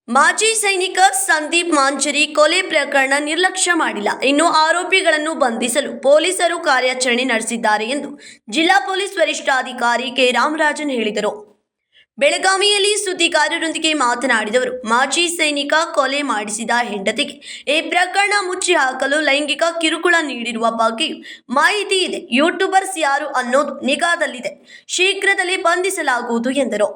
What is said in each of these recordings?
ಮಾಜಿ ಸೈನಿಕ ಸಂದೀಪ್ ಮಾಂಜರಿ ಕೊಲೆ ಪ್ರಕರಣ ನಿರ್ಲಕ್ಷ್ಯ ಮಾಡಿಲ್ಲ. ಇನ್ನು ಆರೋಪಿಗಳನ್ನು ಬಂಧಿಸಲು ಪೊಲೀಸರು ಕಾರ್ಯಾಚರಣೆ ನಡೆಸಿದ್ದಾರೆ ಎಂದು ಜಿಲ್ಲಾ ಪೊಲೀಸ್ ವರಿಷ್ಠಾಧಿಕಾರಿ ಕೆ ರಾಮರಾಜನ್ ಹೇಳಿದರು. ಬೆಳಗಾವಿಯಲ್ಲಿ ಸುದ್ದಿಗಾರರೊಂದಿಗೆ ಮಾತನಾಡಿದವರು, ಮಾಜಿ ಸೈನಿಕ ಕೊಲೆ ಮಾಡಿಸಿದ ಹೆಂಡತಿಗೆ ಈ ಪ್ರಕರಣ ಮುಚ್ಚಿ ಹಾಕಲು ಲೈಂಗಿಕ ಕಿರುಕುಳ ನೀಡಿರುವ ಬಗ್ಗೆಯೂ ಮಾಹಿತಿ ಇದೆ. ಯೂಟ್ಯೂಬರ್ಸ್ ಯಾರು ಅನ್ನೋದು ನಿಗಾದಲ್ಲಿದೆ. ಶೀಘ್ರದಲ್ಲೇ ಬಂಧಿಸಲಾಗುವುದು ಎಂದರು.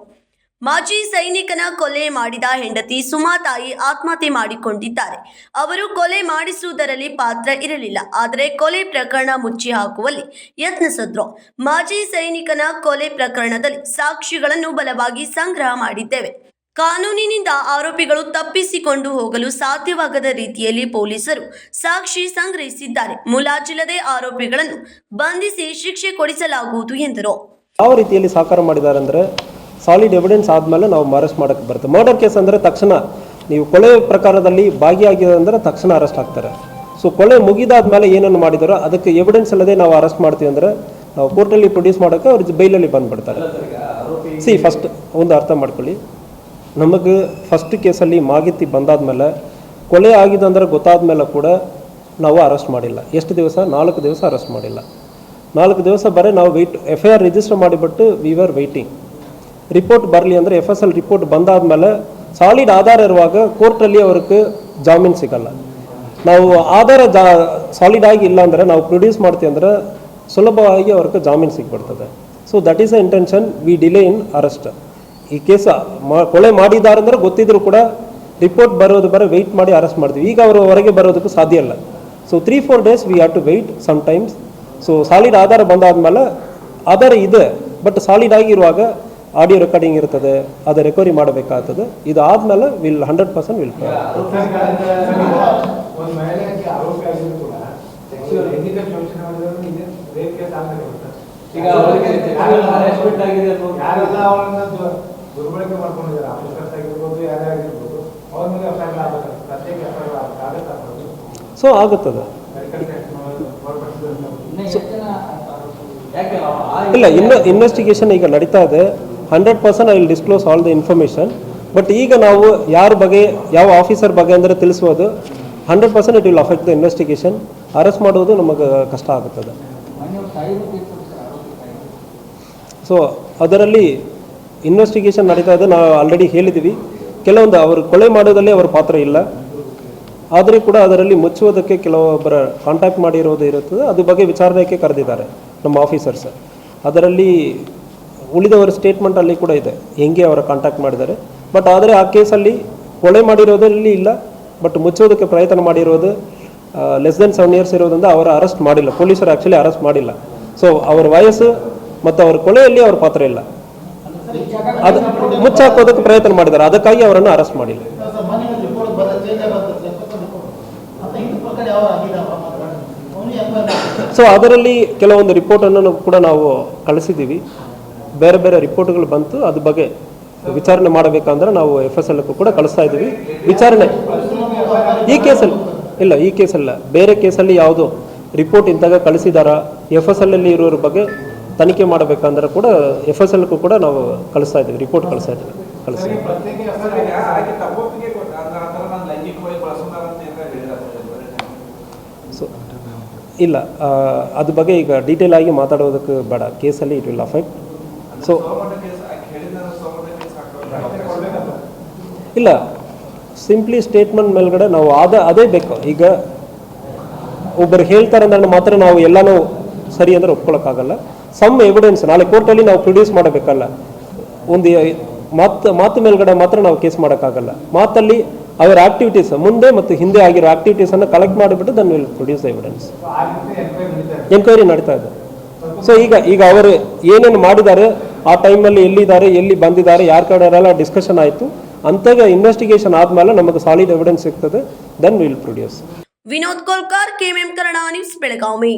ಮಾಜಿ ಸೈನಿಕನ ಕೊಲೆ ಮಾಡಿದ ಹೆಂಡತಿ ಸುಮಾ ತಾಯಿ ಆತ್ಮಹತ್ಯೆ ಮಾಡಿಕೊಂಡಿದ್ದಾರೆ. ಅವರು ಕೊಲೆ ಮಾಡಿಸುವುದರಲ್ಲಿ ಪಾತ್ರ ಇರಲಿಲ್ಲ, ಆದರೆ ಕೊಲೆ ಪ್ರಕರಣ ಮುಚ್ಚಿ ಹಾಕುವಲ್ಲಿ ಯತ್ನಿಸಿದ್ರು. ಮಾಜಿ ಸೈನಿಕನ ಕೊಲೆ ಪ್ರಕರಣದಲ್ಲಿ ಸಾಕ್ಷಿಗಳನ್ನು ಬಲವಾಗಿ ಸಂಗ್ರಹ ಮಾಡಿದ್ದೇವೆ. ಕಾನೂನಿನಿಂದ ಆರೋಪಿಗಳು ತಪ್ಪಿಸಿಕೊಂಡು ಹೋಗಲು ಸಾಧ್ಯವಾಗದ ರೀತಿಯಲ್ಲಿ ಪೊಲೀಸರು ಸಾಕ್ಷಿ ಸಂಗ್ರಹಿಸಿದ್ದಾರೆ. ಮುಲಾಜಿಲ್ಲದೆ ಆರೋಪಿಗಳನ್ನು ಬಂಧಿಸಿ ಶಿಕ್ಷೆ ಕೊಡಿಸಲಾಗುವುದು ಎಂದರು. ಯಾವ ರೀತಿಯಲ್ಲಿ ಸಹಕಾರ ಮಾಡಿದ್ದಾರೆ ಅಂದರೆ, ಸಾಲಿಡ್ ಎವಿಡೆನ್ಸ್ ಆದಮೇಲೆ ನಾವು ಅರೆಸ್ಟ್ ಮಾಡೋಕ್ಕೆ ಬರುತ್ತೆ. ಮರ್ಡರ್ ಕೇಸ್ ಅಂದರೆ ತಕ್ಷಣ ನೀವು ಕೊಲೆ ಪ್ರಕಾರದಲ್ಲಿ ಭಾಗಿಯಾಗಿದೆ ಅಂದರೆ ತಕ್ಷಣ ಅರೆಸ್ಟ್ ಆಗ್ತಾರೆ. ಸೊ ಕೊಲೆ ಮುಗಿದಾದ್ಮೇಲೆ ಏನನ್ನು ಮಾಡಿದಾರೋ ಅದಕ್ಕೆ ಎವಿಡೆನ್ಸ್ ಅಲ್ಲದೆ ನಾವು ಅರೆಸ್ಟ್ ಮಾಡ್ತೀವಿ ಅಂದರೆ ನಾವು ಕೋರ್ಟಲ್ಲಿ ಪ್ರೊಡ್ಯೂಸ್ ಮಾಡೋಕ್ಕೆ ಅವ್ರು ಬೈಲಲ್ಲಿ ಬಂದುಬಿಡ್ತಾರೆ. ಫಸ್ಟ್ ಒಂದು ಅರ್ಥ ಮಾಡ್ಕೊಳ್ಳಿ, ನಮಗೆ ಫಸ್ಟ್ ಕೇಸಲ್ಲಿ ಮಾಹಿತಿ ಬಂದಾದ್ಮೇಲೆ ಕೊಲೆ ಆಗಿದೆ ಅಂದರೆ ಗೊತ್ತಾದ ಮೇಲೆ ಕೂಡ ನಾವು ಅರೆಸ್ಟ್ ಮಾಡಿಲ್ಲ. ಎಷ್ಟು ದಿವಸ? 4 ದಿವಸ ಅರೆಸ್ಟ್ ಮಾಡಿಲ್ಲ. 4 ದಿವಸ ಬರೀ ನಾವು FIR ರಿಜಿಸ್ಟರ್ ಮಾಡಿಬಿಟ್ಟು ವಿ ಆರ್ ವೆಯ್ಟಿಂಗ್. ರಿಪೋರ್ಟ್ ಬರಲಿ ಅಂದರೆ FSL ರಿಪೋರ್ಟ್ ಬಂದಾದಮೇಲೆ ಸಾಲಿಡ್ ಆಧಾರ ಇರುವಾಗ ಕೋರ್ಟಲ್ಲಿ ಅವ್ರಿಗೆ ಜಾಮೀನು ಸಿಗಲ್ಲ. ನಾವು ಆಧಾರ ಸಾಲಿಡ್ ಆಗಿ ಇಲ್ಲ ಅಂದರೆ ನಾವು ಪ್ರೊಡ್ಯೂಸ್ ಮಾಡ್ತೀವಿ ಅಂದರೆ ಸುಲಭವಾಗಿ ಅವ್ರಿಗೆ ಜಾಮೀನು ಸಿಗ್ಬಿಡ್ತದೆ. So that is the intention, we delay in arrest. ಈ ಕೇಸ ಕೊಲೆ ಮಾಡಿದ್ದಾರೆ ಅಂದರೆ ಗೊತ್ತಿದ್ರು ಕೂಡ ರಿಪೋರ್ಟ್ ಬರೋದು ವೆಯ್ಟ್ ಮಾಡಿ ಅರೆಸ್ಟ್ ಮಾಡ್ತೀವಿ. ಈಗ ಅವರು ಹೊರಗೆ ಬರೋದಕ್ಕೂ ಸಾಧ್ಯ ಇಲ್ಲ. So 3-4 days we have to wait sometimes. So solid ಆಧಾರ ಬಂದಾದ್ಮೇಲೆ ಆಧಾರ ಇದೆ, ಬಟ್ ಸಾಲಿಡ್ ಆಗಿರುವಾಗ ಆಡಿಯೋ ರೆಕಾರ್ಡಿಂಗ್ ಇರ್ತದೆ, ಅದು ರಿಕವರಿ ಮಾಡಬೇಕಾಗ್ತದೆ. ಇದು ಆದಮೇಲೆ 100% ವಿಲ್ ಸೊ ಆಗುತ್ತದೆ. ಇಲ್ಲ, ಇನ್ವೆಸ್ಟಿಗೇಷನ್ ಈಗ ನಡೀತಾ ಇದೆ. 100% I will disclose all the information. But ಈಗ ನಾವು ಯಾರ ಬಗ್ಗೆ, ಯಾವ ಆಫೀಸರ್ ಬಗ್ಗೆ ಅಂದರೆ ತಿಳಿಸೋದು 100% it will affect the investigation. Arrest ಮಾಡೋದು ನಮಗೆ ಕಷ್ಟ ಆಗುತ್ತದೆ. ಸೊ ಅದರಲ್ಲಿ ಇನ್ವೆಸ್ಟಿಗೇಷನ್ ನಡೀತಾ ಇದೆ. ನಾವು ಆಲ್ರೆಡಿ ಹೇಳಿದ್ದೀವಿ, ಕೆಲವೊಂದು ಅವರು ಕೊಲೆ ಮಾಡೋದಲ್ಲಿ ಅವರ ಪಾತ್ರ ಇಲ್ಲ, ಆದರೆ ಕೂಡ ಅದರಲ್ಲಿ ಮುಚ್ಚುವುದಕ್ಕೆ ಕೆಲವೊಬ್ಬರ ಕಾಂಟ್ಯಾಕ್ಟ್ ಮಾಡಿರೋದು ಇರುತ್ತದೆ. ಅದ್ರ ಬಗ್ಗೆ ವಿಚಾರಣೆಗೆ ಕರೆದಿದ್ದಾರೆ ನಮ್ಮ ಆಫೀಸರ್ಸ್. ಅದರಲ್ಲಿ ಉಳಿದವರ ಸ್ಟೇಟ್ಮೆಂಟಲ್ಲಿ ಕೂಡ ಇದೆ ಹೆಂಗೆ ಅವರ ಕಾಂಟ್ಯಾಕ್ಟ್ ಮಾಡಿದ್ದಾರೆ. ಬಟ್ ಆದರೆ ಆ ಕೇಸಲ್ಲಿ ಕೊಲೆ ಮಾಡಿರೋದಲ್ಲಿ ಇಲ್ಲ, ಬಟ್ ಮುಚ್ಚೋದಕ್ಕೆ ಪ್ರಯತ್ನ ಮಾಡಿರೋದು ಲೆಸ್ ದೆನ್ 7 ಇಯರ್ಸ್ ಇರೋದ್ರಿಂದ ಅವರ ಅರೆಸ್ಟ್ ಮಾಡಿಲ್ಲ. ಪೊಲೀಸರು ಆ್ಯಕ್ಚುಲಿ ಅರೆಸ್ಟ್ ಮಾಡಿಲ್ಲ. ಸೊ ಅವರ ವಯಸ್ಸು ಮತ್ತು ಅವರ ಕೊಲೆಯಲ್ಲಿ ಅವರ ಪಾತ್ರ ಇಲ್ಲ, ಅದು ಮುಚ್ಚಾಕೋದಕ್ಕೆ ಪ್ರಯತ್ನ ಮಾಡಿದ್ದಾರೆ. ಅದಕ್ಕಾಗಿ ಅವರನ್ನು ಅರೆಸ್ಟ್ ಮಾಡಿಲ್ಲ. ಸೊ ಅದರಲ್ಲಿ ಕೆಲವೊಂದು ರಿಪೋರ್ಟನ್ನು ಕೂಡ ನಾವು ಕಳಿಸಿದ್ದೀವಿ. ಬೇರೆ ಬೇರೆ ರಿಪೋರ್ಟ್ಗಳು ಬಂತು. ಅದ್ರ ಬಗ್ಗೆ ವಿಚಾರಣೆ ಮಾಡಬೇಕಂದ್ರೆ ನಾವು FSL ಕೂಡ ಕಳಿಸ್ತಾ ಇದ್ದೀವಿ. ವಿಚಾರಣೆ ಈ ಕೇಸಲ್ಲಿ ಇಲ್ಲ, ಈ ಕೇಸಲ್ಲ, ಬೇರೆ ಕೇಸಲ್ಲಿ ಯಾವುದು ರಿಪೋರ್ಟ್ ಇಂತಾಗ ಕಳಿಸಿದಾರ FSL ಅಲ್ಲಿ ಇರೋರ ಬಗ್ಗೆ ತನಿಖೆ ಮಾಡಬೇಕಂದ್ರೆ ಕೂಡ FSL ಕೂಡ ನಾವು ಕಳಿಸ್ತಾ ಇದ್ದೀವಿ, ರಿಪೋರ್ಟ್ ಕಳಿಸ್ತಾ ಇದ್ದೀವಿ. ಸೊ ಇಲ್ಲ, ಅದ್ರ ಬಗ್ಗೆ ಈಗ ಡೀಟೇಲ್ ಆಗಿ ಮಾತಾಡೋದಕ್ಕೆ ಬೇಡ. ಕೇಸಲ್ಲಿ ಇಟ್ ವಿಲ್ ಅಫೆಕ್ಟ್. ಸೊ ಇಲ್ಲ, ಸಿಂಪ್ಲಿ ಸ್ಟೇಟ್ಮೆಂಟ್ ಮೇಲ್ಗಡೆ ನಾವು ಅದೇ ಬೇಕು. ಈಗ ಒಬ್ಬರು ಹೇಳ್ತಾರೆ ಅಂದ್ರೆ ಮಾತ್ರ ನಾವು ಎಲ್ಲನೂ ಸರಿ ಅಂದರೆ ಒಪ್ಕೊಳ್ಳೋಕ್ಕಾಗಲ್ಲ. ಸಮ್ ಎವಿಡೆನ್ಸ್ ನಾಳೆ ಕೋರ್ಟಲ್ಲಿ ನಾವು ಪ್ರೊಡ್ಯೂಸ್ ಮಾಡಬೇಕಲ್ಲ. ಒಂದು ಮಾತು ಮೇಲ್ಗಡೆ ಮಾತ್ರ ನಾವು ಕೇಸ್ ಮಾಡೋಕ್ಕಾಗಲ್ಲ. ಮಾತಲ್ಲಿ ಅವರ ಆಕ್ಟಿವಿಟೀಸ್ ಮುಂದೆ ಮತ್ತು ಹಿಂದೆ ಆಗಿರೋ ಆಕ್ಟಿವಿಟೀಸನ್ನು ಕಲೆಕ್ಟ್ ಮಾಡಿಬಿಟ್ಟು then will produce evidence. Enquiry ನಡೀತಾ ಇದೆ. ಸೊ ಈಗ ಅವರು ಏನೇನು ಮಾಡಿದ್ದಾರೆ, ಆ ಟೈಮಲ್ಲಿ ಎಲ್ಲಿದ್ದಾರೆ, ಎಲ್ಲಿ ಬಂದಿದ್ದಾರೆ, ಯಾರ ಕಡೆಯವರೆಲ್ಲ ಡಿಸ್ಕಷನ್ ಆಯಿತು. ಅಂತಾಗ ಇನ್ವೆಸ್ಟಿಗೇಷನ್ ಆದಮೇಲೆ ನಮಗೆ ಸಾಲಿಡ್ ಎವಿಡೆನ್ಸ್ ಸಿಗ್ತದೆ, then will produce. Vinod Kolkar, KMM Kannada news, Belagavi.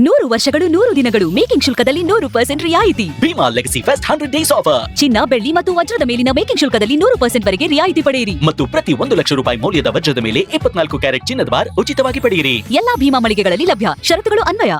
ನೂರು ವರ್ಷಗಳು 100 ದಿನಗಳು ಮೇಕಿಂಗ್ ಶುಲ್ಕದಲ್ಲಿ 100% ರಿಯಾಯಿತಿ. Bhima legacy fest 100 days offer. ಚಿನ್ನ, ಬೆಳ್ಳಿ ಮತ್ತು ವಜ್ರದ ಮೇಲಿನ ಮೇಕಿಂಗ್ ಶುಲ್ಕದಲ್ಲಿ 100% ವರೆಗೆ ರಿಯಾಯಿತಿ ಪಡೆಯಿರಿ. ಮತ್ತು ಪ್ರತಿ 1 ಲಕ್ಷ ರೂಪಾಯಿ ಮೌಲ್ಯದ ವಜ್ರದ ಮೇಲೆ 24 ಕ್ಯಾರೆಟ್ ಚಿನ್ನದ ಬಾರ್ ಉಚಿತವಾಗಿ ಪಡೆಯಿರಿ. ಎಲ್ಲಾ ಭೀಮಾ ಮಳಿಗೆಗಳಲ್ಲಿ ಲಭ್ಯ. ಷರತ್ತುಗಳು ಅನ್ವಯ.